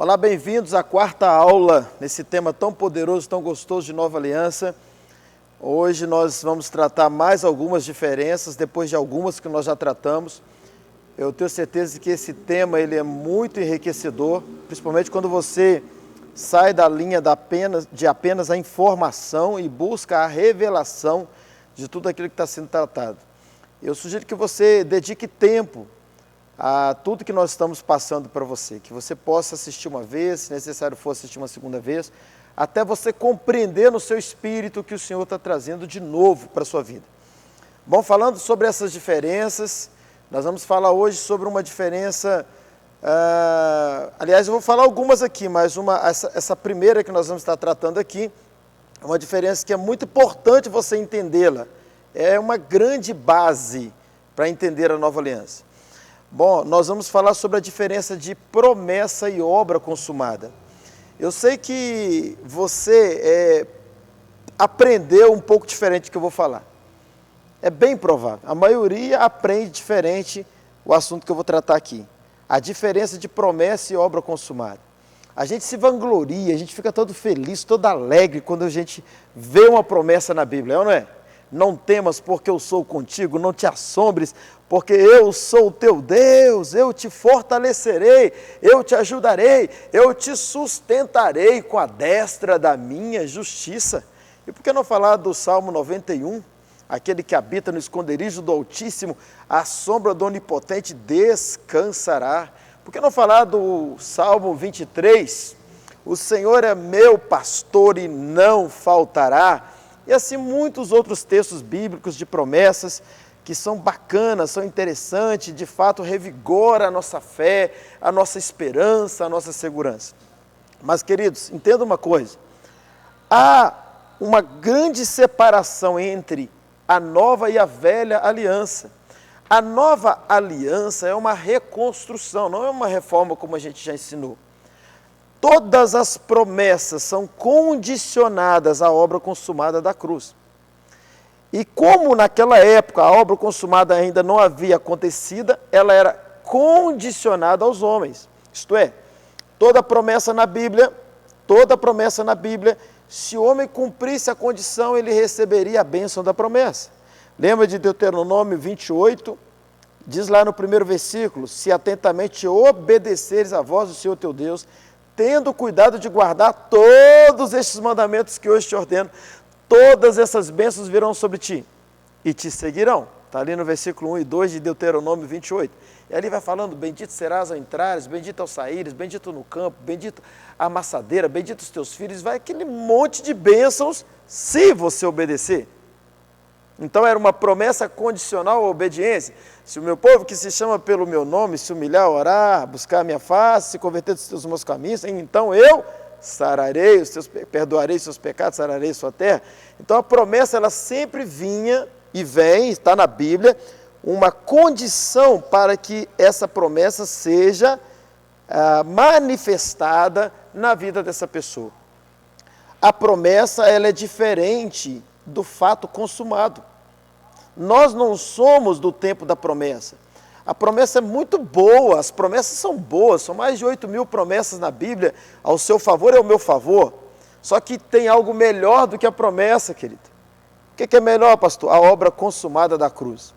Olá, bem-vindos à quarta aula, nesse tema tão poderoso, tão gostoso de Nova Aliança. Hoje nós vamos tratar mais algumas diferenças, depois de algumas que nós já tratamos. Eu tenho certeza de que esse tema ele é muito enriquecedor, principalmente quando você sai da linha de apenas a informação e busca a revelação de tudo aquilo que está sendo tratado. Eu sugiro que você dedique tempo a tudo que nós estamos passando para você, que você possa assistir uma vez, se necessário for assistir uma segunda vez, até você compreender no seu espírito o que o Senhor está trazendo de novo para a sua vida. Bom, falando sobre essas diferenças, nós vamos falar hoje sobre uma diferença, aliás, eu vou falar algumas aqui, mas essa primeira que nós vamos estar tratando aqui, é uma diferença que é muito importante você entendê-la, é uma grande base para entender a Nova Aliança. Bom, nós vamos falar sobre a diferença de promessa e obra consumada. Eu sei que você aprendeu um pouco diferente do que eu vou falar. É bem provável. A maioria aprende diferente o assunto que eu vou tratar aqui. A diferença de promessa e obra consumada. A gente se vangloria, a gente fica todo feliz, todo alegre quando a gente vê uma promessa na Bíblia, é ou não é? Não temas porque eu sou contigo, não te assombres, porque eu sou o teu Deus, eu te fortalecerei, eu te ajudarei, eu te sustentarei com a destra da minha justiça. E por que não falar do Salmo 91? Aquele que habita no esconderijo do Altíssimo, à sombra do Onipotente descansará. Por que não falar do Salmo 23? O Senhor é meu pastor e não faltará. E assim muitos outros textos bíblicos de promessas que são bacanas, são interessantes, de fato revigora a nossa fé, a nossa esperança, a nossa segurança. Mas, queridos, entenda uma coisa, há uma grande separação entre a nova e a velha aliança. A nova aliança é uma reconstrução, não é uma reforma como a gente já ensinou. Todas as promessas são condicionadas à obra consumada da cruz. E como naquela época a obra consumada ainda não havia acontecido, ela era condicionada aos homens. Isto é, toda promessa na Bíblia, se o homem cumprisse a condição, ele receberia a bênção da promessa. Lembra de Deuteronômio 28? Diz lá no primeiro versículo, se atentamente obedeceres à voz do Senhor teu Deus, tendo cuidado de guardar todos estes mandamentos que hoje te ordeno, todas essas bênçãos virão sobre ti e te seguirão. Está ali no versículo 1 e 2 de Deuteronômio 28. E ali vai falando, bendito serás ao entrares, bendito ao saíres, bendito no campo, bendito a amassadeira, bendito os teus filhos. Vai aquele monte de bênçãos se você obedecer. Então era uma promessa condicional à obediência. Se o meu povo que se chama pelo meu nome se humilhar, orar, buscar a minha face, se converter dos meus caminhos, então eu sararei perdoarei os seus pecados, sararei sua terra. Então a promessa ela sempre vinha e vem, está na Bíblia, uma condição para que essa promessa seja manifestada na vida dessa pessoa. A promessa ela é diferente do fato consumado. Nós não somos do tempo da promessa. A promessa é muito boa, as promessas são boas, são mais de 8.000 promessas na Bíblia, ao seu favor e ao meu favor. Só que tem algo melhor do que a promessa, querido. O que é melhor, pastor? A obra consumada da cruz.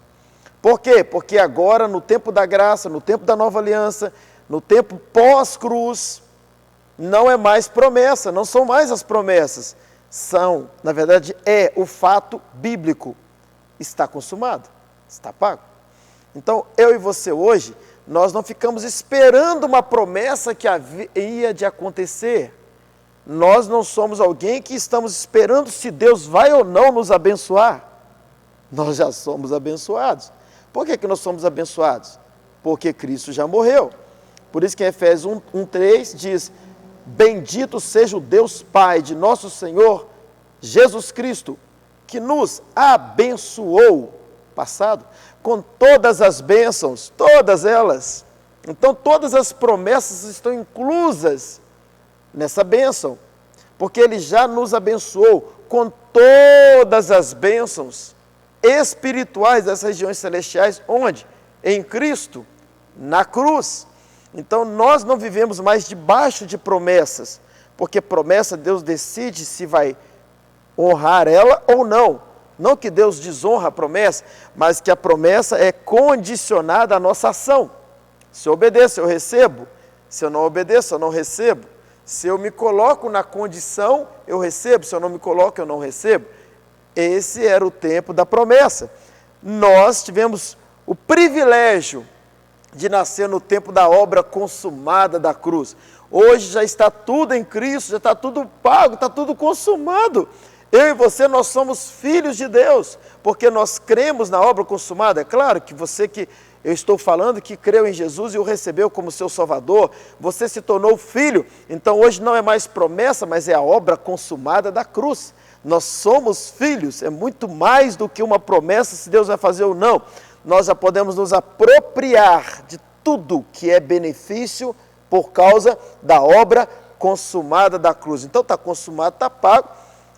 Por quê? Porque agora, no tempo da graça, no tempo da nova aliança, no tempo pós-cruz, não é mais promessa, não são mais as promessas. Na verdade, é o fato bíblico. Está consumado, está pago. Então, eu e você hoje, nós não ficamos esperando uma promessa que havia de acontecer. Nós não somos alguém que estamos esperando se Deus vai ou não nos abençoar. Nós já somos abençoados. Por que nós somos abençoados? Porque Cristo já morreu. Por isso que em Efésios 1:3 diz, bendito seja o Deus Pai de nosso Senhor Jesus Cristo, que nos abençoou, passado, com todas as bênçãos, todas elas. Então, todas as promessas estão inclusas nessa bênção, porque Ele já nos abençoou com todas as bênçãos espirituais das regiões celestiais, onde? Em Cristo, na cruz. Então nós não vivemos mais debaixo de promessas, porque promessa Deus decide se vai honrar ela ou não. Não que Deus desonra a promessa, mas que a promessa é condicionada à nossa ação. Se eu obedeço, eu recebo. Se eu não obedeço, eu não recebo. Se eu me coloco na condição, eu recebo. Se eu não me coloco, eu não recebo. Esse era o tempo da promessa. Nós tivemos o privilégio de nascer no tempo da obra consumada da cruz. Hoje já está tudo em Cristo, já está tudo pago, está tudo consumado. Eu e você, nós somos filhos de Deus, porque nós cremos na obra consumada. É claro que você que eu estou falando, que creu em Jesus e o recebeu como seu Salvador, você se tornou filho. Então hoje não é mais promessa, mas é a obra consumada da cruz. Nós somos filhos, é muito mais do que uma promessa se Deus vai fazer ou não. Nós já podemos nos apropriar de tudo que é benefício por causa da obra consumada da cruz. Então está consumado, está pago.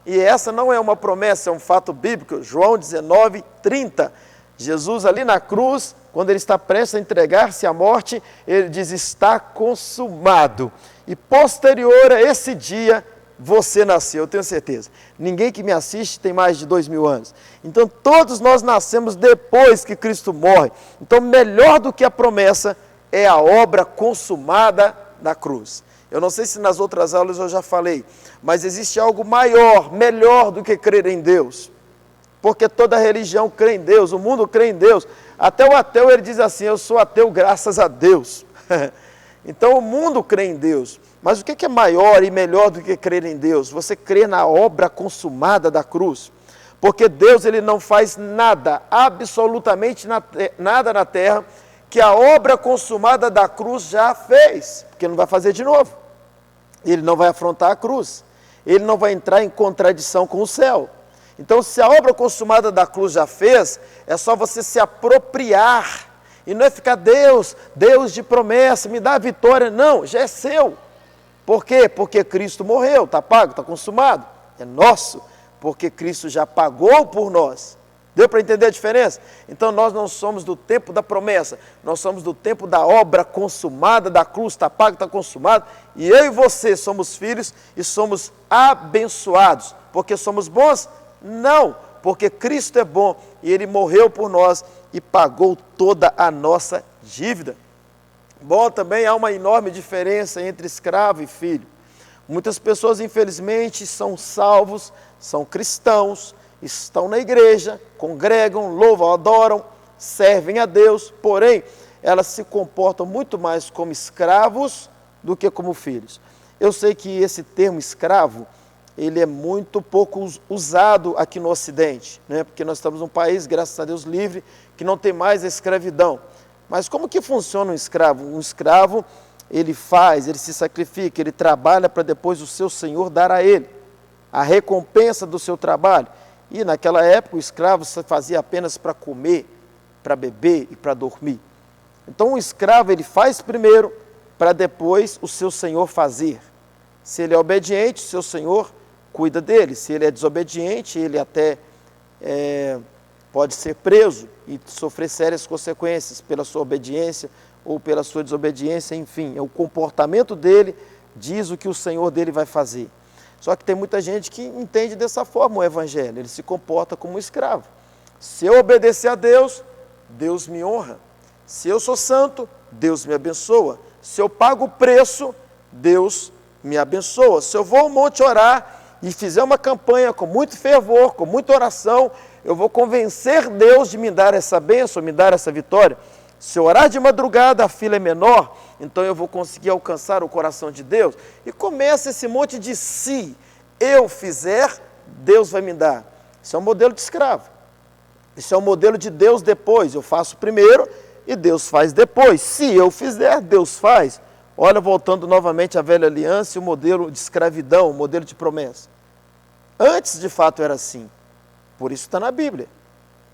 E essa não é uma promessa, é um fato bíblico. João 19:30. Jesus ali na cruz, quando ele está prestes a entregar-se à morte, ele diz, está consumado. E posterior a esse dia, você nasceu, eu tenho certeza. Ninguém que me assiste tem mais de 2000 anos. Então todos nós nascemos depois que Cristo morre. Então melhor do que a promessa é a obra consumada na cruz. Eu não sei se nas outras aulas eu já falei, mas existe algo maior, melhor do que crer em Deus. Porque toda religião crê em Deus, o mundo crê em Deus. Até o ateu, ele diz assim, eu sou ateu graças a Deus. Então o mundo crê em Deus. Mas o que é maior e melhor do que crer em Deus? Você crer na obra consumada da cruz. Porque Deus, ele não faz nada, absolutamente nada na terra, que a obra consumada da cruz já fez. Porque não vai fazer de novo. Ele não vai afrontar a cruz. Ele não vai entrar em contradição com o céu. Então, se a obra consumada da cruz já fez, é só você se apropriar. E não é ficar, Deus de promessa, me dá a vitória. Não, já é seu. Por quê? Porque Cristo morreu, está pago, está consumado. É nosso, porque Cristo já pagou por nós. Deu para entender a diferença? Então nós não somos do tempo da promessa, nós somos do tempo da obra consumada da cruz, está pago, está consumado. E eu e você somos filhos e somos abençoados. Porque somos bons? Não, porque Cristo é bom e Ele morreu por nós e pagou toda a nossa dívida. Bom, também há uma enorme diferença entre escravo e filho. Muitas pessoas, infelizmente, são salvos, são cristãos, estão na igreja, congregam, louvam, adoram, servem a Deus, porém, elas se comportam muito mais como escravos do que como filhos. Eu sei que esse termo escravo, ele é muito pouco usado aqui no Ocidente, né? Porque nós estamos num país, graças a Deus, livre, que não tem mais a escravidão. Mas como que funciona um escravo? Um escravo, ele faz, ele se sacrifica, ele trabalha para depois o seu senhor dar a ele a recompensa do seu trabalho. E naquela época o escravo se fazia apenas para comer, para beber e para dormir. Então o escravo ele faz primeiro para depois o seu senhor fazer. Se ele é obediente, o seu senhor cuida dele. Se ele é desobediente, ele até pode ser preso e sofrer sérias consequências pela sua obediência ou pela sua desobediência, enfim. O comportamento dele diz o que o senhor dele vai fazer. Só que tem muita gente que entende dessa forma o evangelho, ele se comporta como um escravo. Se eu obedecer a Deus, Deus me honra. Se eu sou santo, Deus me abençoa. Se eu pago o preço, Deus me abençoa. Se eu vou ao monte orar e fizer uma campanha com muito fervor, com muita oração, eu vou convencer Deus de me dar essa bênção, me dar essa vitória. Se eu orar de madrugada, a fila é menor, então eu vou conseguir alcançar o coração de Deus. E começa esse monte de se eu fizer, Deus vai me dar. Isso é um modelo de escravo. Isso é um modelo de Deus depois. Eu faço primeiro e Deus faz depois. Se eu fizer, Deus faz. Olha, voltando novamente à velha aliança e o modelo de escravidão, o modelo de promessa. Antes, de fato, era assim. Por isso está na Bíblia.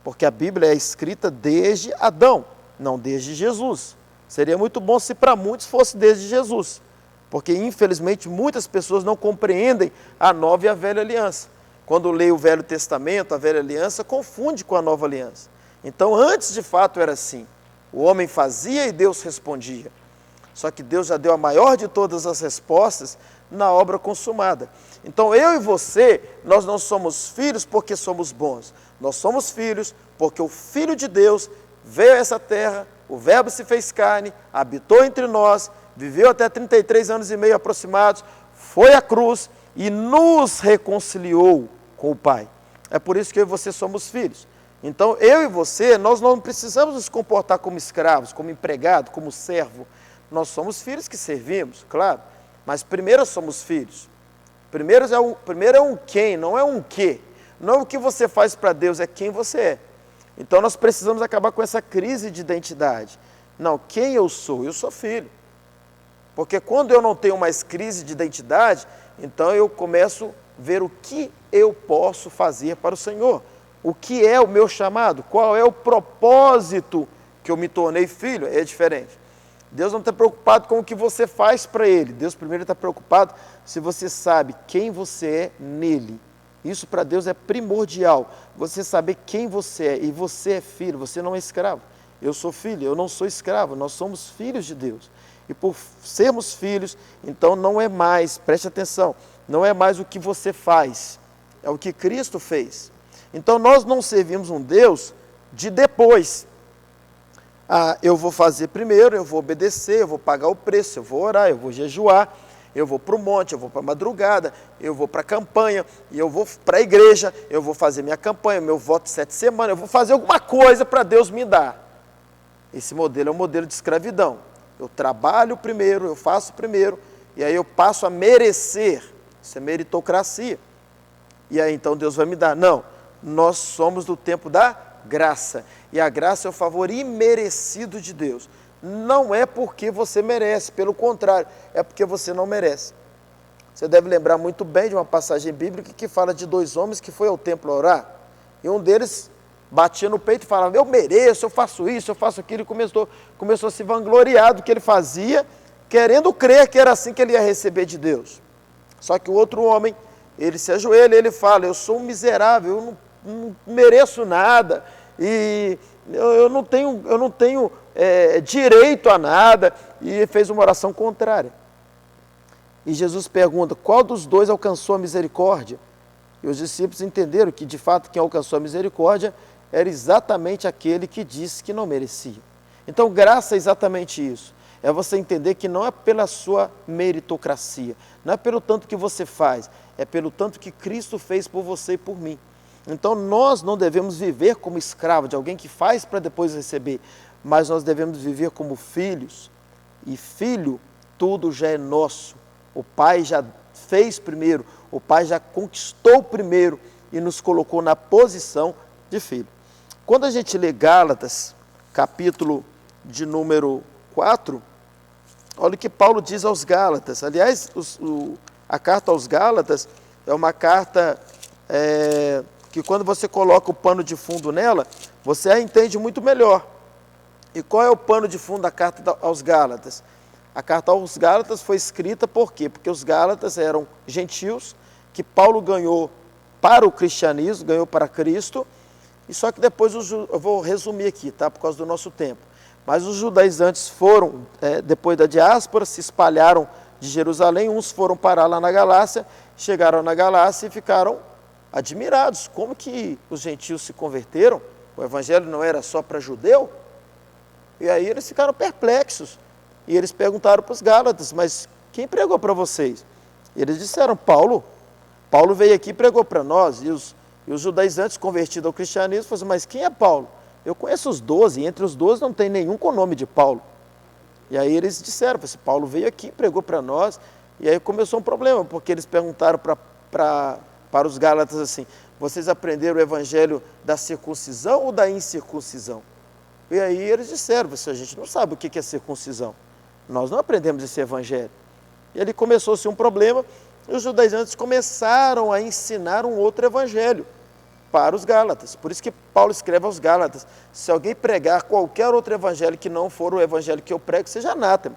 Porque a Bíblia é escrita desde Adão, não desde Jesus. Seria muito bom se para muitos fosse desde Jesus. Porque, infelizmente, muitas pessoas não compreendem a nova e a velha aliança. Quando lê o Velho Testamento, a velha aliança, confunde com a nova aliança. Então, antes, de fato, era assim. O homem fazia e Deus respondia. Só que Deus já deu a maior de todas as respostas na obra consumada. Então eu e você, nós não somos filhos porque somos bons. Nós somos filhos porque o Filho de Deus veio a essa terra, o Verbo se fez carne, habitou entre nós, viveu até 33 anos e meio aproximados, foi à cruz e nos reconciliou com o Pai. É por isso que eu e você somos filhos. Então eu e você, nós não precisamos nos comportar como escravos, como empregado, como servo. Nós somos filhos que servimos, claro, mas primeiro somos filhos. Primeiro é um quem, não é um que. Não é o que você faz para Deus, é quem você é. Então nós precisamos acabar com essa crise de identidade. Não, quem eu sou? Eu sou filho. Porque quando eu não tenho mais crise de identidade, então eu começo a ver o que eu posso fazer para o Senhor. O que é o meu chamado? Qual é o propósito que eu me tornei filho? É diferente. Deus não está preocupado com o que você faz para Ele. Deus primeiro está preocupado se você sabe quem você é nele. Isso para Deus é primordial. Você saber quem você é. E você é filho, você não é escravo. Eu sou filho, eu não sou escravo. Nós somos filhos de Deus. E por sermos filhos, então não é mais, preste atenção, não é mais o que você faz. É o que Cristo fez. Então nós não servimos um Deus de depois. Eu vou fazer primeiro, eu vou obedecer, eu vou pagar o preço, eu vou orar, eu vou jejuar, eu vou para o monte, eu vou para a madrugada, eu vou para a campanha, e eu vou para a igreja, eu vou fazer minha campanha, meu voto de 7 semanas, eu vou fazer alguma coisa para Deus me dar. Esse modelo é um modelo de escravidão. Eu trabalho primeiro, eu faço primeiro, e aí eu passo a merecer. Isso é meritocracia. E aí então Deus vai me dar. Não, nós somos do tempo da graça. E a graça é o favor imerecido de Deus. Não é porque você merece, pelo contrário, é porque você não merece. Você deve lembrar muito bem de uma passagem bíblica que fala de 2 homens que foram ao templo orar. E um deles batia no peito e falava, eu mereço, eu faço isso, eu faço aquilo. E começou a se vangloriar do que ele fazia, querendo crer que era assim que ele ia receber de Deus. Só que o outro homem, ele se ajoelha e ele fala, eu sou um miserável, eu não mereço nada, e eu não tenho direito a nada, e fez uma oração contrária. E Jesus pergunta, qual dos dois alcançou a misericórdia? E os discípulos entenderam que, de fato, quem alcançou a misericórdia era exatamente aquele que disse que não merecia. Então, graça é exatamente isso. É você entender que não é pela sua meritocracia, não é pelo tanto que você faz, é pelo tanto que Cristo fez por você e por mim. Então, nós não devemos viver como escravo de alguém que faz para depois receber, mas nós devemos viver como filhos. E filho, tudo já é nosso. O Pai já fez primeiro, o Pai já conquistou primeiro e nos colocou na posição de filho. Quando a gente lê Gálatas, capítulo de número 4, olha o que Paulo diz aos Gálatas. Aliás, a carta aos Gálatas é uma carta que quando você coloca o pano de fundo nela, você a entende muito melhor. E qual é o pano de fundo da carta aos Gálatas? A carta aos Gálatas foi escrita por quê? Porque os Gálatas eram gentios que Paulo ganhou para o cristianismo, ganhou para Cristo, e só que depois, eu vou resumir aqui, tá? Por causa do nosso tempo. Mas os judaizantes foram, depois da diáspora, se espalharam de Jerusalém, uns foram parar lá na Galácia, chegaram na Galácia e ficaram admirados. Como que os gentios se converteram? O evangelho não era só para judeu? E aí eles ficaram perplexos. E eles perguntaram para os Gálatas, mas quem pregou para vocês? E eles disseram, Paulo veio aqui e pregou para nós. E os judaizantes convertidos ao cristianismo falaram, mas quem é Paulo? Eu conheço os 12, e entre os 12 não tem nenhum com o nome de Paulo. E aí eles disseram, Paulo veio aqui e pregou para nós. E aí começou um problema, porque eles perguntaram para os Gálatas assim, vocês aprenderam o evangelho da circuncisão ou da incircuncisão? E aí eles disseram, a gente não sabe o que é circuncisão. Nós não aprendemos esse evangelho. E ali começou-se um problema, e os judaizantes começaram a ensinar um outro evangelho para os Gálatas. Por isso que Paulo escreve aos Gálatas, se alguém pregar qualquer outro evangelho que não for o evangelho que eu prego, seja anátema.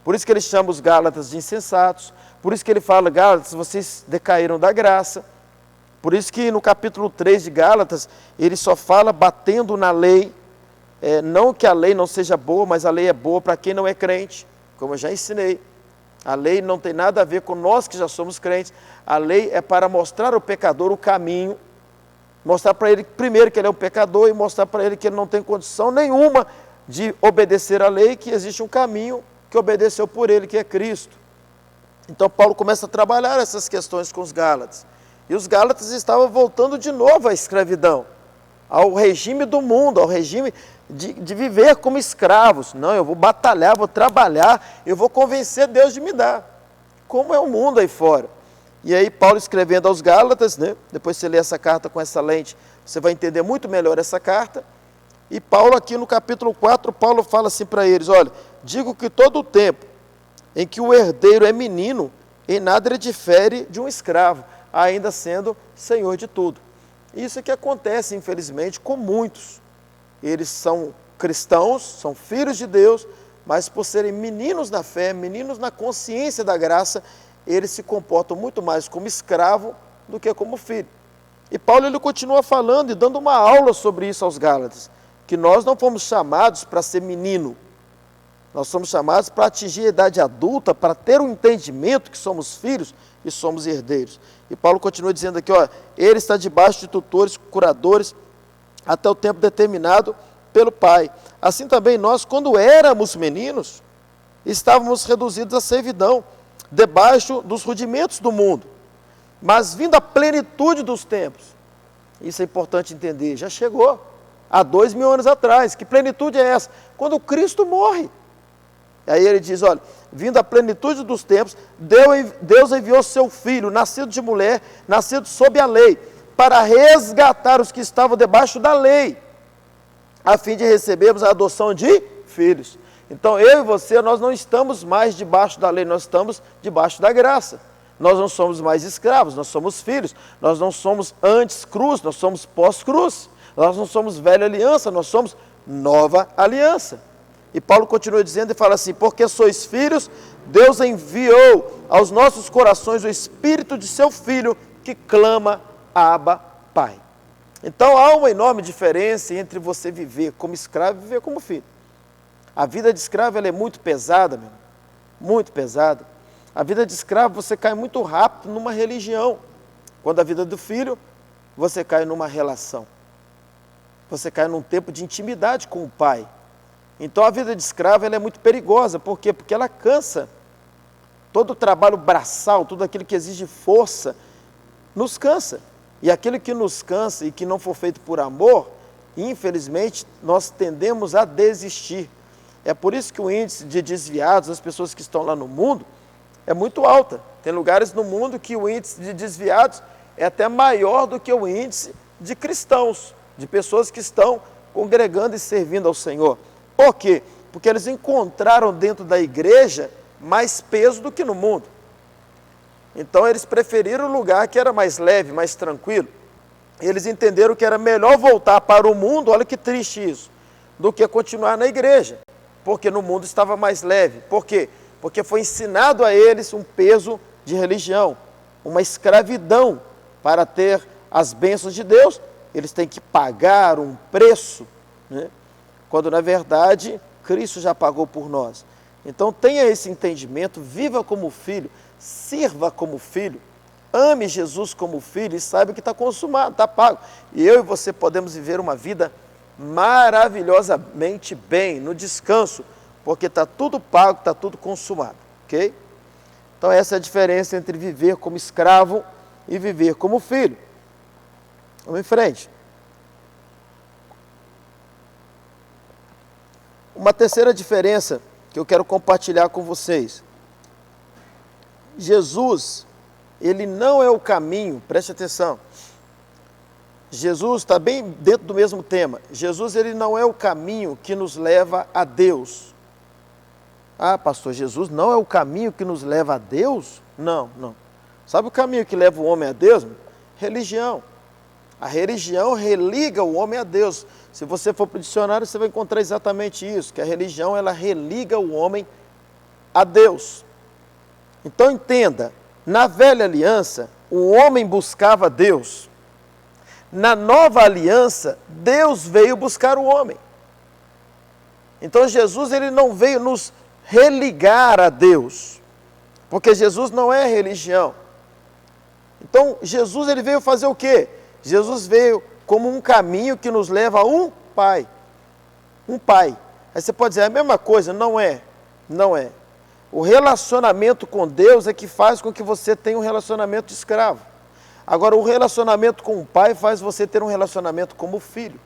Por isso que ele chama os Gálatas de insensatos, por isso que ele fala, Gálatas, vocês decaíram da graça. Por isso que no capítulo 3 de Gálatas, ele só fala batendo na lei, não que a lei não seja boa, mas a lei é boa para quem não é crente. como eu já ensinei, a lei não tem nada a ver com nós que já somos crentes. A lei é para mostrar ao pecador o caminho, mostrar para ele primeiro que ele é um pecador e mostrar para ele que ele não tem condição nenhuma de obedecer à lei, que existe um caminho que obedeceu por ele, que é Cristo. Então Paulo começa a trabalhar essas questões com os Gálatas. E os Gálatas estavam voltando de novo à escravidão, ao regime do mundo, ao regime de viver como escravos. Não, eu vou batalhar, vou trabalhar, eu vou convencer Deus de me dar. Como é o mundo aí fora? E aí Paulo escrevendo aos Gálatas, né? Depois você lê essa carta com essa lente, você vai entender muito melhor essa carta. E Paulo aqui no capítulo 4, Paulo fala assim para eles, olha, digo que todo o tempo em que o herdeiro é menino, em nada ele difere de um escravo, ainda sendo senhor de tudo. Isso é que acontece, infelizmente, com muitos. Eles são cristãos, são filhos de Deus, mas por serem meninos na fé, meninos na consciência da graça, eles se comportam muito mais como escravo do que como filho. E Paulo ele continua falando e dando uma aula sobre isso aos Gálatas, que nós não fomos chamados para ser menino, nós somos chamados para atingir a idade adulta, para ter um entendimento que somos filhos e somos herdeiros. E Paulo continua dizendo aqui, ó, ele está debaixo de tutores, curadores, até o tempo determinado pelo Pai. Assim também nós, quando éramos meninos, estávamos reduzidos à servidão, debaixo dos rudimentos do mundo. Mas vindo a plenitude dos tempos, isso é importante entender, já chegou, há 2000 anos atrás. Que plenitude é essa? Quando Cristo morre. Aí ele diz, olha, vindo a plenitude dos tempos, Deus enviou seu Filho, nascido de mulher, nascido sob a lei, para resgatar os que estavam debaixo da lei, a fim de recebermos a adoção de filhos. Então eu e você, nós não estamos mais debaixo da lei, nós estamos debaixo da graça. Nós não somos mais escravos, nós somos filhos, nós não somos antes cruz, nós somos pós-cruz, nós não somos velha aliança, nós somos nova aliança. E Paulo continua dizendo e fala assim, porque sois filhos, Deus enviou aos nossos corações o Espírito de seu Filho, que clama, Abba, Pai. Então há uma enorme diferença entre você viver como escravo e viver como filho. A vida de escravo ela é muito pesada, meu irmão, muito pesada. A vida de escravo você cai muito rápido numa religião. Quando a vida do filho, você cai numa relação. Você cai num tempo de intimidade com o pai. Então a vida de escravo ela é muito perigosa. Por quê? Porque ela cansa. Todo o trabalho braçal, tudo aquilo que exige força, nos cansa. E aquilo que nos cansa e que não for feito por amor, infelizmente, nós tendemos a desistir. É por isso que o índice de desviados, as pessoas que estão lá no mundo, é muito alta. Tem lugares no mundo que o índice de desviados é até maior do que o índice de cristãos, de pessoas que estão congregando e servindo ao Senhor. Por quê? Porque eles encontraram dentro da igreja mais peso do que no mundo. Então eles preferiram o lugar que era mais leve, mais tranquilo. Eles entenderam que era melhor voltar para o mundo, olha que triste isso, do que continuar na igreja. Porque no mundo estava mais leve. Por quê? Porque foi ensinado a eles um peso de religião, uma escravidão. Para ter as bênçãos de Deus, eles têm que pagar um preço, né? Quando na verdade Cristo já pagou por nós. Então tenha esse entendimento, viva como filho, sirva como filho, ame Jesus como filho e saiba que está consumado, está pago. E eu e você podemos viver uma vida maravilhosamente bem, no descanso, porque está tudo pago, está tudo consumado, ok? Então essa é a diferença entre viver como escravo e viver como filho. Vamos em frente. Uma terceira diferença que eu quero compartilhar com vocês. Jesus, ele não é o caminho, preste atenção. Jesus está bem dentro do mesmo tema. Jesus, ele não é o caminho que nos leva a Deus. Ah, pastor, Jesus não é o caminho que nos leva a Deus? Não, não. Sabe o caminho que leva o homem a Deus? Religião. A religião religa o homem a Deus. Se você for para o dicionário, você vai encontrar exatamente isso, que a religião, ela religa o homem a Deus. Então entenda, na velha aliança, o homem buscava Deus. Na nova aliança, Deus veio buscar o homem. Então Jesus, ele não veio nos religar a Deus, porque Jesus não é religião. Então, Jesus ele veio fazer o quê? Jesus veio como um caminho que nos leva a um Pai. Um Pai. Aí você pode dizer, é a mesma coisa? Não é. Não é. O relacionamento com Deus é que faz com que você tenha um relacionamento de escravo. Agora, o relacionamento com o Pai faz você ter um relacionamento como filho.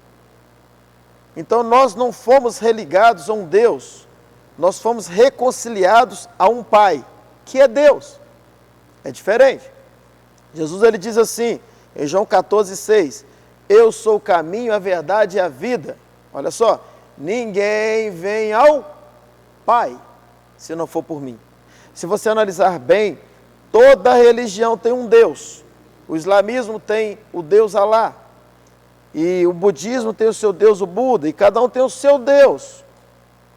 Então, nós não fomos religados a um Deus, nós fomos reconciliados a um Pai, que é Deus. É diferente. Jesus ele diz assim, em João 14,6, eu sou o caminho, a verdade e a vida. Olha só, ninguém vem ao Pai se não for por mim. Se você analisar bem, toda religião tem um Deus. O islamismo tem o Deus Alá. E o budismo tem o seu Deus, o Buda. E cada um tem o seu Deus.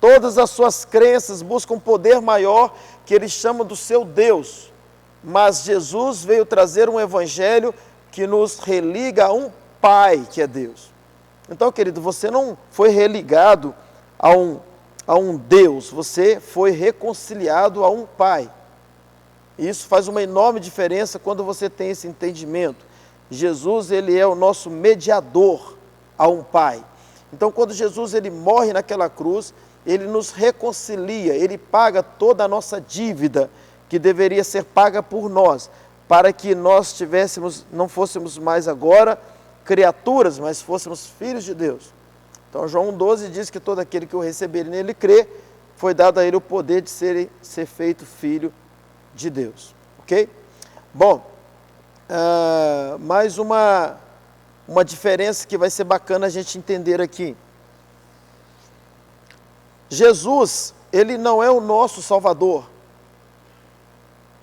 Todas as suas crenças buscam um poder maior que eles chamam do seu Deus. Mas Jesus veio trazer um evangelho que nos religa a um Pai, que é Deus. Então, querido, você não foi religado a um Deus, você foi reconciliado a um Pai. E isso faz uma enorme diferença quando você tem esse entendimento. Jesus, ele é o nosso mediador a um Pai. Então, quando Jesus ele morre naquela cruz, ele nos reconcilia, ele paga toda a nossa dívida que deveria ser paga por nós, para que nós não fôssemos mais agora criaturas, mas fôssemos filhos de Deus. Então, João 1,12 diz que todo aquele que o receber e nele crê, foi dado a ele o poder de ser feito filho de Deus. Ok? Bom, mais uma diferença que vai ser bacana a gente entender aqui. Jesus, ele não é o nosso Salvador.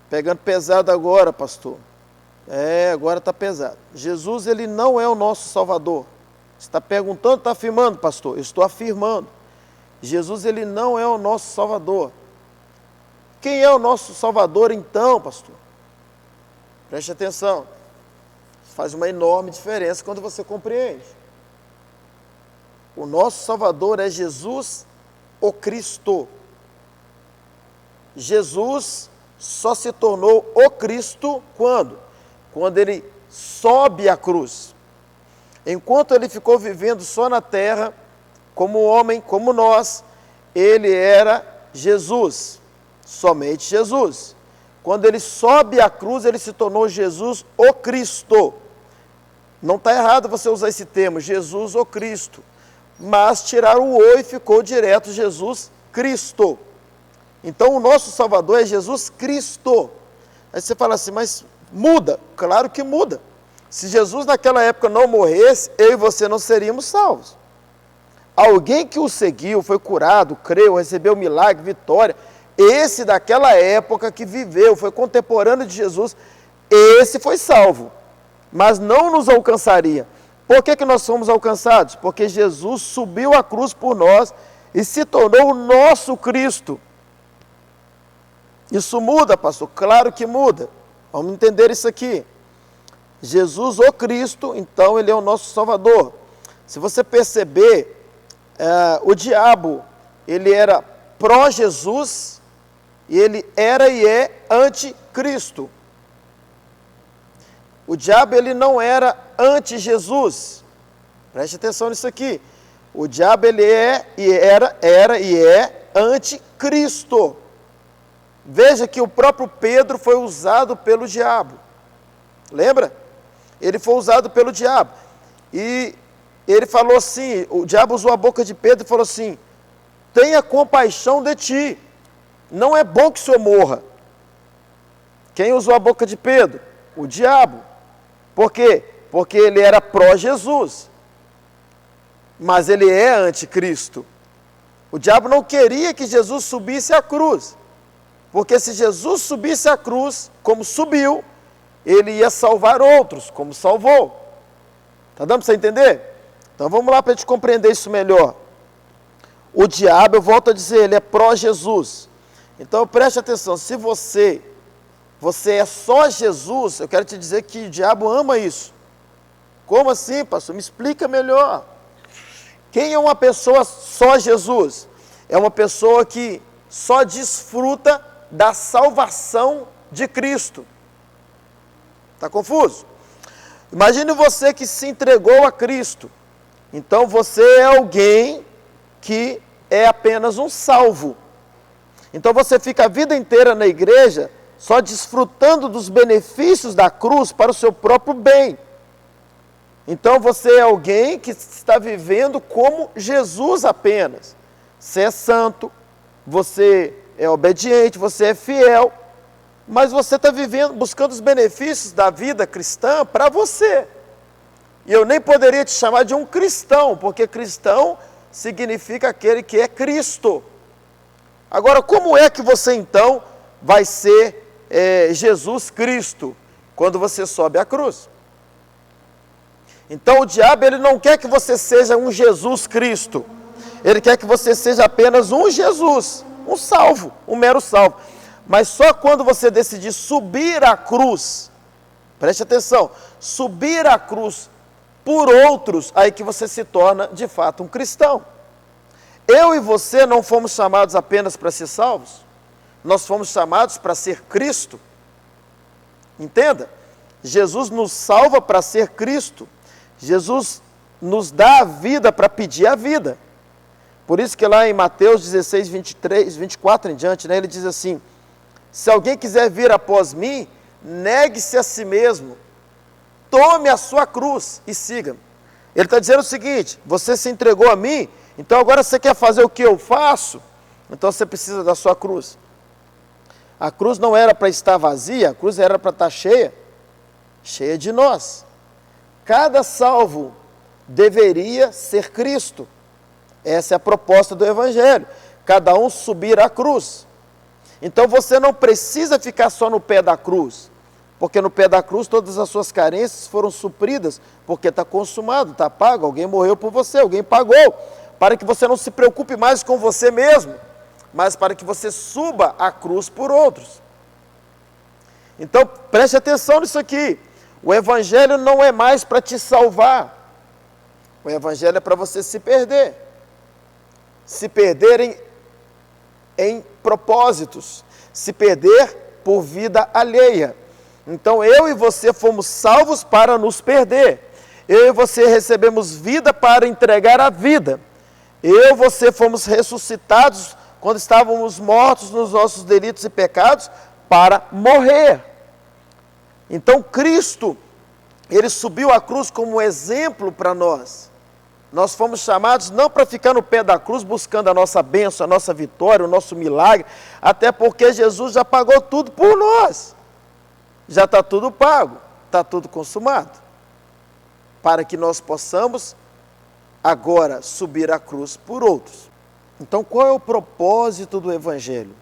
Pegando pesado agora, pastor. Agora está pesado. Jesus, ele não é o nosso Salvador. Você está perguntando, está afirmando, pastor? Eu estou afirmando. Jesus, ele não é o nosso Salvador. Quem é o nosso Salvador então, pastor? Preste atenção. Faz uma enorme diferença quando você compreende. O nosso Salvador é Jesus, o Cristo. Jesus só se tornou o Cristo quando? Quando ele sobe a cruz. Enquanto ele ficou vivendo só na terra, como homem, como nós, ele era Jesus, somente Jesus. Quando ele sobe a cruz, ele se tornou Jesus, o Cristo. Não está errado você usar esse termo, Jesus, o Cristo. Mas tiraram o o e ficou direto Jesus Cristo. Então o nosso Salvador é Jesus Cristo. Aí você fala assim, mas muda? Claro que muda. Se Jesus naquela época não morresse, eu e você não seríamos salvos. Alguém que o seguiu, foi curado, creu, recebeu milagre, vitória, esse daquela época que viveu, foi contemporâneo de Jesus, esse foi salvo, mas não nos alcançaria. Por que nós somos alcançados? Porque Jesus subiu a cruz por nós e se tornou o nosso Cristo. Isso muda, pastor? Claro que muda. Vamos entender isso aqui. Jesus, o Cristo, então ele é o nosso Salvador. Se você perceber, o diabo, ele era pró-Jesus e ele era e é anticristo. O diabo, ele não era anti-Jesus. Preste atenção nisso aqui. O diabo, ele era e é anticristo. Veja que o próprio Pedro foi usado pelo diabo. Lembra? Ele foi usado pelo diabo. E ele falou assim, o diabo usou a boca de Pedro e falou assim, tenha compaixão de ti. Não é bom que o senhor morra. Quem usou a boca de Pedro? O diabo. Por quê? Porque ele era pró-Jesus. Mas ele é anticristo. O diabo não queria que Jesus subisse à cruz. Porque se Jesus subisse à cruz, como subiu, ele ia salvar outros, como salvou. Está dando para você entender? Então vamos lá para a gente compreender isso melhor. O diabo, eu volto a dizer, ele é pró-Jesus. Então preste atenção, se você é só Jesus, eu quero te dizer que o diabo ama isso. Como assim, pastor? Me explica melhor. Quem é uma pessoa só Jesus? É uma pessoa que só desfruta da salvação de Cristo. Está confuso? Imagine você que se entregou a Cristo. Então você é alguém que é apenas um salvo. Então você fica a vida inteira na igreja só desfrutando dos benefícios da cruz para o seu próprio bem. Então você é alguém que está vivendo como Jesus apenas. Você é santo, você é obediente, você é fiel, mas você está vivendo, buscando os benefícios da vida cristã para você. E eu nem poderia te chamar de um cristão, porque cristão significa aquele que é Cristo. Agora, como é que você então vai ser Jesus Cristo quando você sobe a cruz? Então o diabo ele não quer que você seja um Jesus Cristo. Ele quer que você seja apenas um Jesus, um salvo, um mero salvo. Mas só quando você decidir subir a cruz, preste atenção, subir a cruz por outros, aí que você se torna de fato um cristão. Eu e você não fomos chamados apenas para ser salvos, nós fomos chamados para ser Cristo. Entenda? Jesus nos salva para ser Cristo. Jesus nos dá a vida para pedir a vida. Por isso que lá em Mateus 16, 23, 24 em diante, ele diz assim: se alguém quiser vir após mim, negue-se a si mesmo, tome a sua cruz e siga-me. Ele está dizendo o seguinte: você se entregou a mim, então agora você quer fazer o que eu faço? Então você precisa da sua cruz. A cruz não era para estar vazia, a cruz era para estar cheia, cheia de nós. Cada salvo deveria ser Cristo. Essa é a proposta do Evangelho. Cada um subir à cruz. Então você não precisa ficar só no pé da cruz, porque no pé da cruz todas as suas carências foram supridas, porque está consumado, está pago, alguém morreu por você, alguém pagou, para que você não se preocupe mais com você mesmo, mas para que você suba a cruz por outros. Então preste atenção nisso aqui. O Evangelho não é mais para te salvar. O Evangelho é para você se perder. Se perder em propósitos. Se perder por vida alheia. Então eu e você fomos salvos para nos perder. Eu e você recebemos vida para entregar a vida. Eu e você fomos ressuscitados quando estávamos mortos nos nossos delitos e pecados para morrer. Então Cristo, Ele subiu à cruz como exemplo para nós. Nós fomos chamados não para ficar no pé da cruz buscando a nossa bênção, a nossa vitória, o nosso milagre, até porque Jesus já pagou tudo por nós. Já está tudo pago, está tudo consumado. Para que nós possamos agora subir a cruz por outros. Então qual é o propósito do Evangelho?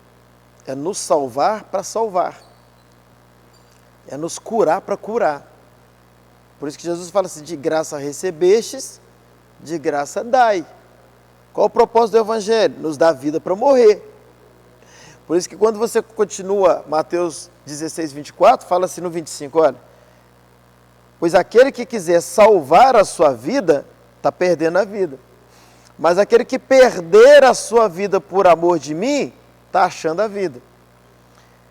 É nos salvar para salvar. É nos curar para curar. Por isso que Jesus fala assim: de graça recebestes, de graça dai. Qual o propósito do Evangelho? Nos dá vida para morrer. Por isso que quando você continua Mateus 16, 24, fala assim no 25, olha: pois aquele que quiser salvar a sua vida, está perdendo a vida. Mas aquele que perder a sua vida por amor de mim, está achando a vida.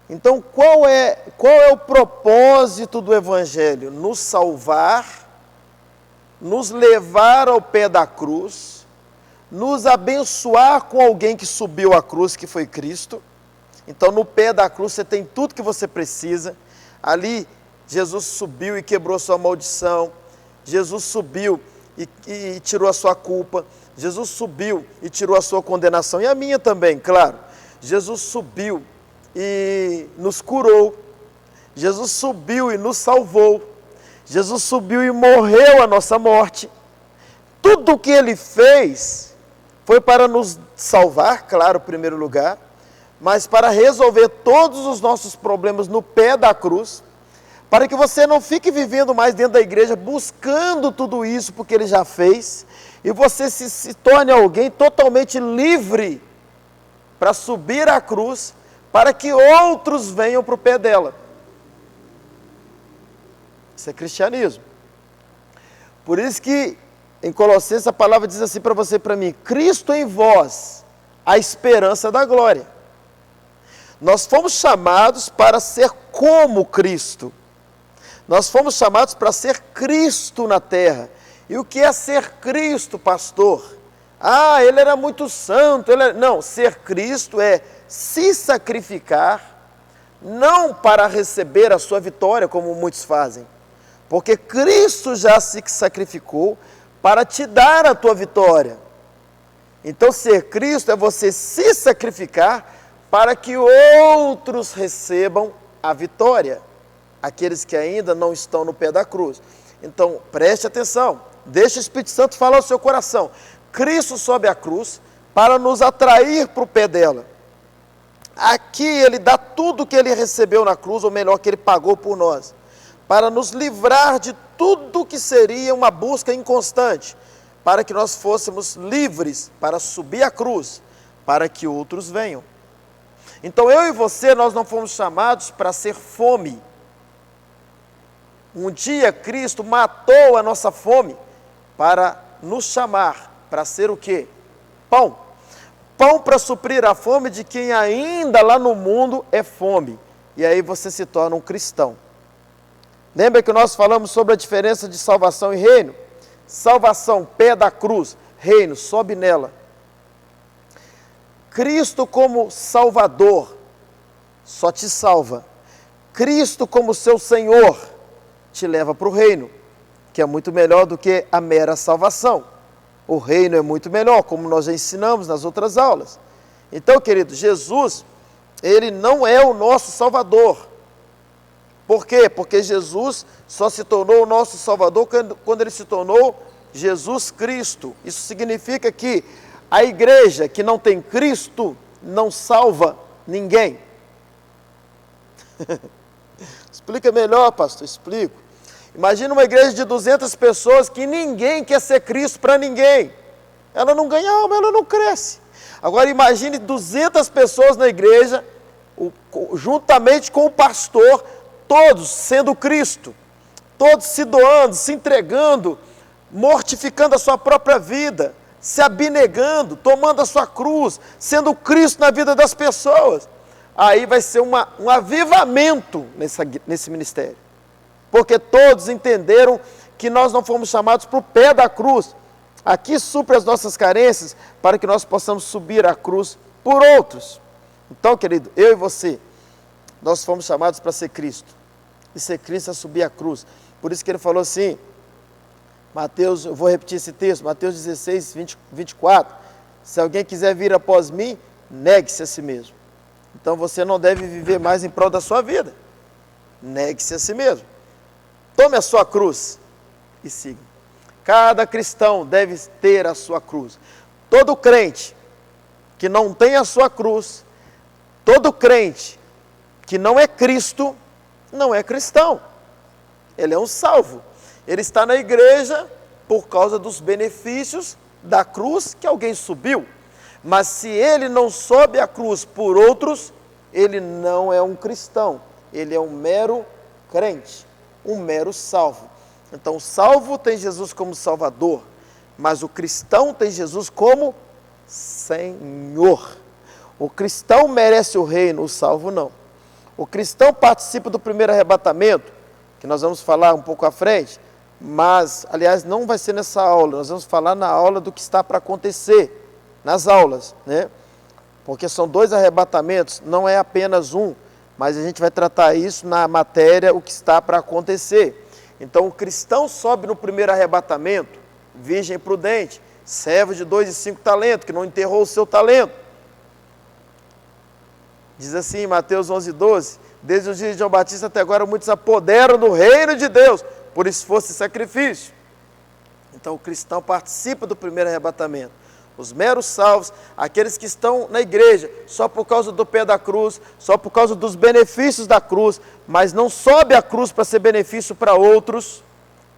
Então, qual é o propósito do Evangelho? Nos salvar, nos levar ao pé da cruz, nos abençoar com alguém que subiu a cruz, que foi Cristo. Então, no pé da cruz você tem tudo que você precisa. Ali, Jesus subiu e quebrou sua maldição. Jesus subiu e tirou a sua culpa. Jesus subiu e tirou a sua condenação. E a minha também, claro. Jesus subiu e nos curou. Jesus subiu e nos salvou. Jesus subiu e morreu a nossa morte. Tudo o que Ele fez foi para nos salvar, claro, em primeiro lugar, mas para resolver todos os nossos problemas no pé da cruz, para que você não fique vivendo mais dentro da igreja buscando tudo isso porque Ele já fez, e você se torne alguém totalmente livre para subir à cruz, para que outros venham para o pé dela. Isso é cristianismo. Por isso que em Colossenses a palavra diz assim para você e para mim: Cristo em vós, a esperança da glória. Nós fomos chamados para ser como Cristo. Nós fomos chamados para ser Cristo na terra. E o que é ser Cristo, pastor? Ah, ele era muito santo. Não, ser Cristo é se sacrificar, não para receber a sua vitória, como muitos fazem. Porque Cristo já se sacrificou para te dar a tua vitória. Então, ser Cristo é você se sacrificar para que outros recebam a vitória. Aqueles que ainda não estão no pé da cruz. Então, preste atenção. Deixa o Espírito Santo falar ao seu coração. Cristo sobe a cruz para nos atrair para o pé dela. Aqui ele dá tudo que ele recebeu na cruz, ou melhor, que ele pagou por nós, para nos livrar de tudo que seria uma busca inconstante, para que nós fôssemos livres para subir a cruz, para que outros venham. Então eu e você, nós não fomos chamados para ser fome. Um dia Cristo matou a nossa fome para nos chamar para ser o quê? Pão. Pão para suprir a fome de quem ainda lá no mundo é fome. E aí você se torna um cristão. Lembra que nós falamos sobre a diferença de salvação e reino? Salvação, pé da cruz. Reino, sobe nela. Cristo como Salvador só te salva. Cristo como seu Senhor te leva para o reino, que é muito melhor do que a mera salvação. O reino é muito melhor, como nós já ensinamos nas outras aulas. Então, querido, Jesus, ele não é o nosso Salvador. Por quê? Porque Jesus só se tornou o nosso Salvador quando ele se tornou Jesus Cristo. Isso significa que a igreja que não tem Cristo não salva ninguém. Explica melhor, pastor, explico. Imagina uma igreja de 200 pessoas que ninguém quer ser Cristo para ninguém. Ela não ganha alma, ela não cresce. Agora imagine 200 pessoas na igreja, juntamente com o pastor, todos sendo Cristo, todos se doando, se entregando, mortificando a sua própria vida, se abnegando, tomando a sua cruz, sendo Cristo na vida das pessoas. Aí vai ser um avivamento nesse ministério. Porque todos entenderam que nós não fomos chamados para o pé da cruz. Aqui supre as nossas carências para que nós possamos subir a cruz por outros. Então, querido, eu e você, nós fomos chamados para ser Cristo. E ser Cristo é subir a cruz. Por isso que ele falou assim, Mateus, eu vou repetir esse texto, Mateus 16, 24. Se alguém quiser vir após mim, negue-se a si mesmo. Então você não deve viver mais em prol da sua vida. Negue-se a si mesmo. Tome a sua cruz e siga. Cada cristão deve ter a sua cruz. Todo crente que não tem a sua cruz, todo crente que não é Cristo, não é cristão. Ele é um salvo. Ele está na igreja por causa dos benefícios da cruz que alguém subiu. Mas se ele não sobe a cruz por outros, ele não é um cristão. Ele é um mero crente. Um mero salvo. Então o salvo tem Jesus como Salvador, mas o cristão tem Jesus como Senhor. O cristão merece o reino, o salvo não. O cristão participa do primeiro arrebatamento, que nós vamos falar um pouco à frente, mas, aliás, não vai ser nessa aula, nós vamos falar na aula do que está para acontecer, nas aulas, né? Porque são 2 arrebatamentos, não é apenas um. Mas a gente vai tratar isso na matéria, o que está para acontecer. Então o cristão sobe no primeiro arrebatamento, virgem prudente, servo de 2 e 5 talentos, que não enterrou o seu talento. Diz assim em Mateus 11:12, desde os dias de João Batista até agora muitos apoderam do reino de Deus, por esforço e sacrifício. Então o cristão participa do primeiro arrebatamento. Os meros salvos, aqueles que estão na igreja só por causa do pé da cruz, só por causa dos benefícios da cruz, mas não sobe a cruz para ser benefício para outros,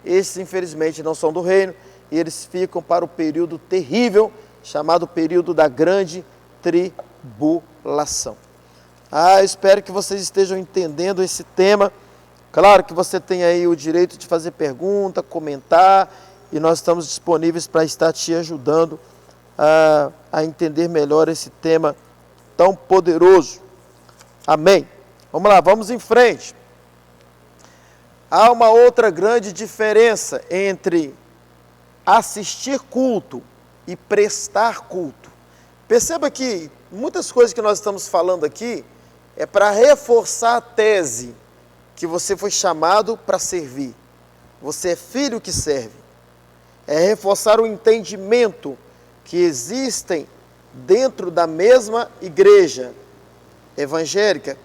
esses infelizmente não são do reino, e eles ficam para o período terrível, chamado período da grande tribulação. Eu espero que vocês estejam entendendo esse tema. Claro que você tem aí o direito de fazer pergunta, comentar, e nós estamos disponíveis para estar te ajudando a entender melhor esse tema tão poderoso. Amém. Vamos lá, vamos em frente. Há uma outra grande diferença entre assistir culto e prestar culto. Perceba que muitas coisas que nós estamos falando aqui é para reforçar a tese que você foi chamado para servir. Você é filho que serve. É reforçar o entendimento que existem dentro da mesma igreja evangélica,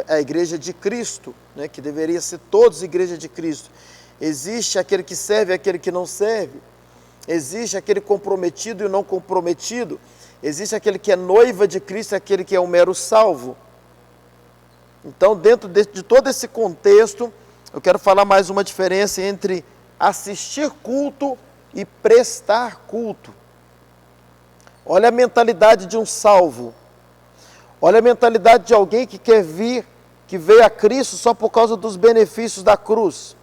a igreja de Cristo, né, que deveria ser todos igreja de Cristo. Existe aquele que serve e aquele que não serve. Existe aquele comprometido e o não comprometido. Existe aquele que é noiva de Cristo e aquele que é um mero salvo. Então, dentro de todo esse contexto, eu quero falar mais uma diferença entre assistir culto e prestar culto. Olha a mentalidade de um salvo. Olha a mentalidade de alguém que quer vir, que veio a Cristo só por causa dos benefícios da cruz.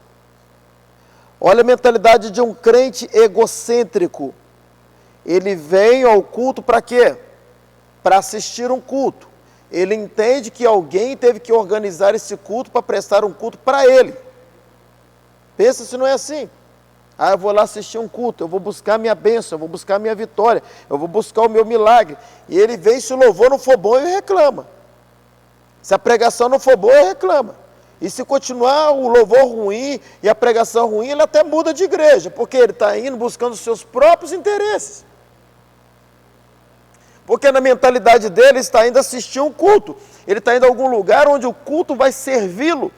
Olha a mentalidade de um crente egocêntrico. Ele vem ao culto para quê? Para assistir um culto. Ele entende que alguém teve que organizar esse culto para prestar um culto para ele. Pensa se não é assim. Ah, eu vou lá assistir um culto, eu vou buscar minha bênção, eu vou buscar minha vitória, eu vou buscar o meu milagre. E ele vem, se o louvor não for bom, ele reclama. Se a pregação não for boa, ele reclama. E se continuar o louvor ruim e a pregação ruim, ele até muda de igreja, porque ele está indo buscando os seus próprios interesses. Porque na mentalidade dele, ele está indo assistir um culto. Ele está indo a algum lugar onde o culto vai servi-lo.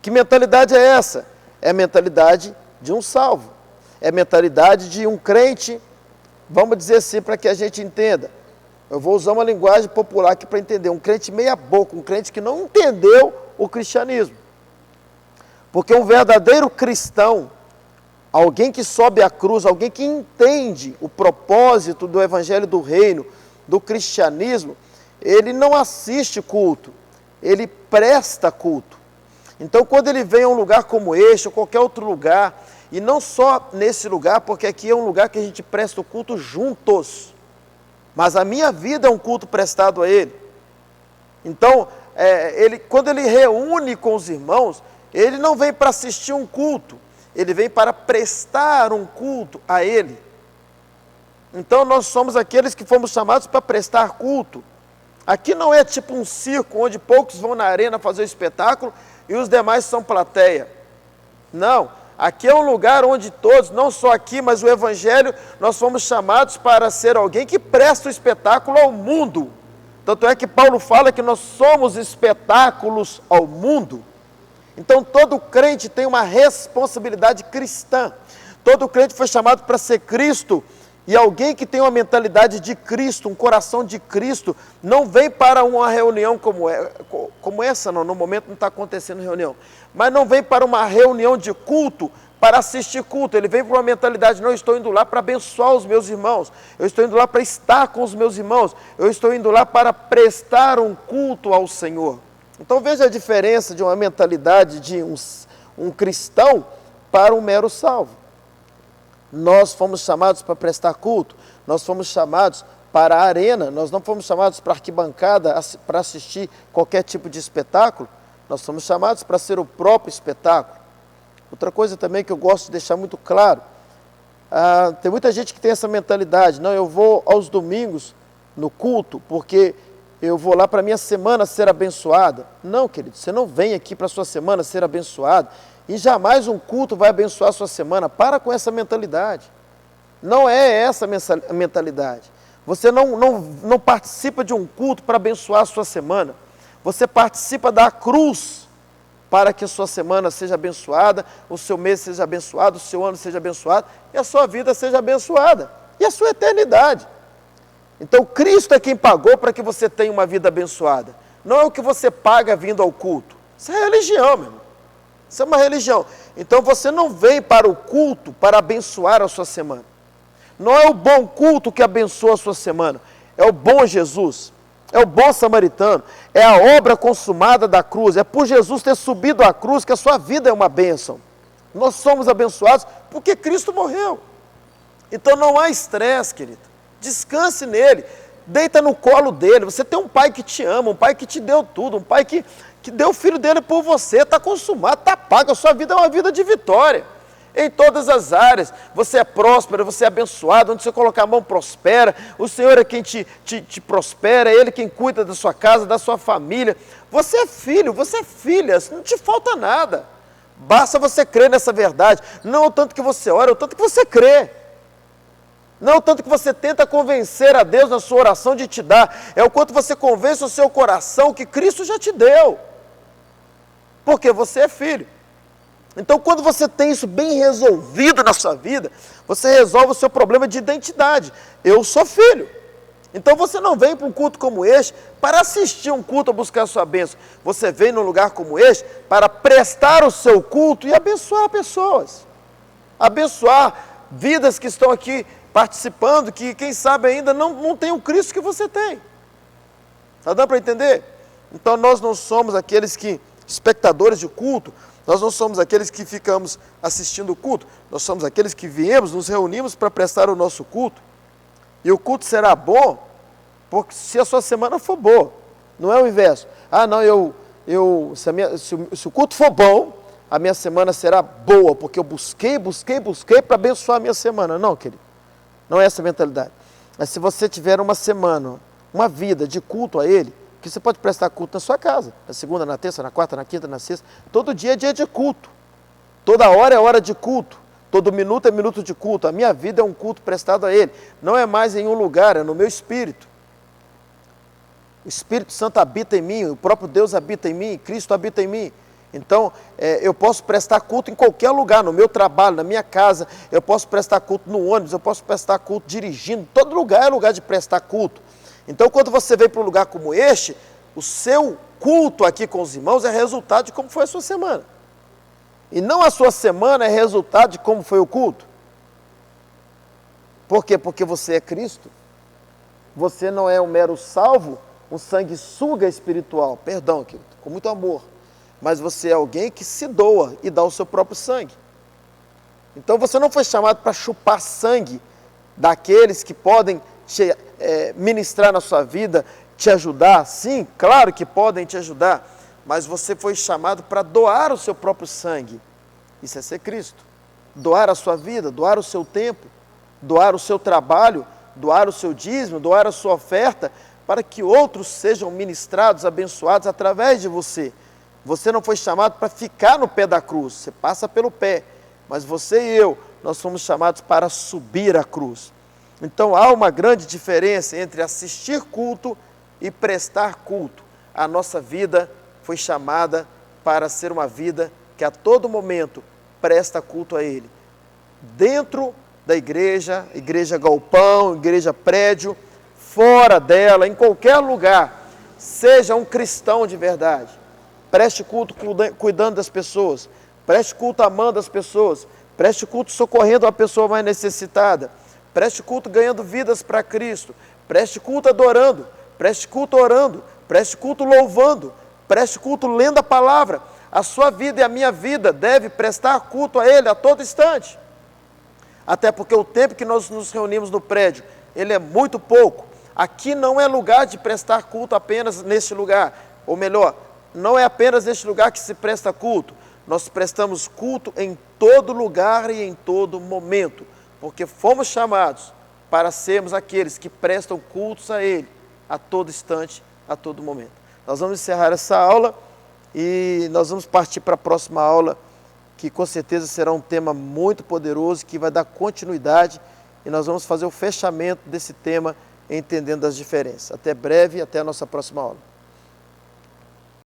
Que mentalidade é essa? É a mentalidade de um salvo. É a mentalidade de um crente, vamos dizer assim, para que a gente entenda. Eu vou usar uma linguagem popular aqui para entender. Um crente meia boca, um crente que não entendeu o cristianismo. Porque um verdadeiro cristão, alguém que sobe a cruz, alguém que entende o propósito do evangelho do reino, do cristianismo, ele não assiste culto, ele presta culto. Então, quando ele vem a um lugar como este, ou qualquer outro lugar, e não só nesse lugar, porque aqui é um lugar que a gente presta o culto juntos, mas a minha vida é um culto prestado a ele. Então, quando ele reúne com os irmãos, ele não vem para assistir um culto, ele vem para prestar um culto a ele. Então, nós somos aqueles que fomos chamados para prestar culto. Aqui não é tipo um circo, onde poucos vão na arena fazer o espetáculo, e os demais são plateia. Não, aqui é um lugar onde todos, não só aqui, mas o Evangelho, nós fomos chamados para ser alguém que presta o espetáculo ao mundo. Tanto é que Paulo fala que nós somos espetáculos ao mundo. Então todo crente tem uma responsabilidade cristã. Todo crente foi chamado para ser Cristo. E alguém que tem uma mentalidade de Cristo, um coração de Cristo, não vem para uma reunião como essa, não, no momento não está acontecendo reunião, mas não vem para uma reunião de culto para assistir culto, ele vem para uma mentalidade, não, eu estou indo lá para abençoar os meus irmãos, eu estou indo lá para estar com os meus irmãos, eu estou indo lá para prestar um culto ao Senhor. Então veja a diferença de uma mentalidade de um cristão para um mero salvo. Nós fomos chamados para prestar culto, nós fomos chamados para a arena, nós não fomos chamados para arquibancada para assistir qualquer tipo de espetáculo, nós fomos chamados para ser o próprio espetáculo. Outra coisa também que eu gosto de deixar muito claro, tem muita gente que tem essa mentalidade, não, eu vou aos domingos no culto, porque eu vou lá para a minha semana ser abençoada. Não, querido, você não vem aqui para a sua semana ser abençoado, e jamais um culto vai abençoar a sua semana. Para com essa mentalidade. Não é essa a mentalidade. Você não participa de um culto para abençoar a sua semana. Você participa da cruz para que a sua semana seja abençoada, o seu mês seja abençoado, o seu ano seja abençoado, e a sua vida seja abençoada. E a sua eternidade. Então Cristo é quem pagou para que você tenha uma vida abençoada. Não é o que você paga vindo ao culto. Isso é religião, meu irmão. Isso é uma religião. Então você não vem para o culto para abençoar a sua semana. Não é o bom culto que abençoa a sua semana. É o bom Jesus. É o bom samaritano. É a obra consumada da cruz. É por Jesus ter subido à cruz que a sua vida é uma bênção. Nós somos abençoados porque Cristo morreu. Então não há estresse, querido. Descanse nele. deita no colo dele. Você tem um pai que te ama, um pai que te deu tudo, um pai que deu o filho dele por você, está consumado, está pago, a sua vida é uma vida de vitória. Em todas as áreas, você é próspero, você é abençoado, onde você colocar a mão prospera, o Senhor é quem te prospera, é Ele quem cuida da sua casa, da sua família. Você é filho, você é filha, não te falta nada. Basta você crer nessa verdade, não o tanto que você ora, o tanto que você crê. Não o tanto que você tenta convencer a Deus na sua oração de te dar, é o quanto você convence o seu coração que Cristo já te deu. Porque você é filho. Então, quando você tem isso bem resolvido na sua vida, você resolve o seu problema de identidade. Eu sou filho. Então, você não vem para um culto como este para assistir um culto ou buscar a sua bênção. Você vem num lugar como este para prestar o seu culto e abençoar pessoas. Abençoar vidas que estão aqui participando, que quem sabe ainda não tem o Cristo que você tem. Está dando para entender? Então, nós não somos aqueles que, espectadores de culto, nós não somos aqueles que ficamos assistindo o culto, nós somos aqueles que viemos, nos reunimos para prestar o nosso culto. E o culto será bom, porque se a sua semana for boa, não é o inverso. Ah, não, se o culto for bom, a minha semana será boa, porque eu busquei para abençoar a minha semana. Não, querido, não é essa a mentalidade. Mas se você tiver uma semana, uma vida de culto a Ele, que você pode prestar culto na sua casa, na segunda, na terça, na quarta, na quinta, na sexta, todo dia é dia de culto, toda hora é hora de culto, todo minuto é minuto de culto. A minha vida é um culto prestado a Ele, não é mais em um lugar, é no meu espírito. O Espírito Santo habita em mim, o próprio Deus habita em mim, Cristo habita em mim. Então, eu posso prestar culto em qualquer lugar, no meu trabalho, na minha casa, eu posso prestar culto no ônibus, eu posso prestar culto dirigindo, todo lugar é lugar de prestar culto. Então, quando você vem para um lugar como este, o seu culto aqui com os irmãos é resultado de como foi a sua semana. E não a sua semana é resultado de como foi o culto. Por quê? Porque você é Cristo. Você não é um mero salvo, um sanguessuga espiritual. Perdão, querido, com muito amor. Mas você é alguém que se doa e dá o seu próprio sangue. Então, você não foi chamado para chupar sangue daqueles que podem ministrar na sua vida, te ajudar. Sim, claro que podem te ajudar, mas você foi chamado para doar o seu próprio sangue. Isso é ser Cristo. Doar a sua vida, doar o seu tempo, doar o seu trabalho, doar o seu dízimo, doar a sua oferta, para que outros sejam ministrados, abençoados através de você. Você não foi chamado para ficar no pé da cruz, você passa pelo pé, mas você e eu, nós fomos chamados para subir a cruz. Então, há uma grande diferença entre assistir culto e prestar culto. A nossa vida foi chamada para ser uma vida que a todo momento presta culto a Ele. Dentro da igreja, igreja galpão, igreja prédio, fora dela, em qualquer lugar, seja um cristão de verdade. Preste culto cuidando das pessoas, preste culto amando as pessoas, preste culto socorrendo a pessoa mais necessitada. Preste culto ganhando vidas para Cristo. Preste culto adorando. Preste culto orando. Preste culto louvando. Preste culto lendo a palavra. A sua vida e a minha vida deve prestar culto a Ele a todo instante. Até porque o tempo que nós nos reunimos no prédio, ele é muito pouco. Aqui não é lugar de prestar culto apenas neste lugar. Ou melhor, não é apenas neste lugar que se presta culto. Nós prestamos culto em todo lugar e em todo momento. Porque fomos chamados para sermos aqueles que prestam cultos a Ele a todo instante, a todo momento. Nós vamos encerrar essa aula e nós vamos partir para a próxima aula, que com certeza será um tema muito poderoso, que vai dar continuidade, e nós vamos fazer o fechamento desse tema, entendendo as diferenças. Até breve, até a nossa próxima aula.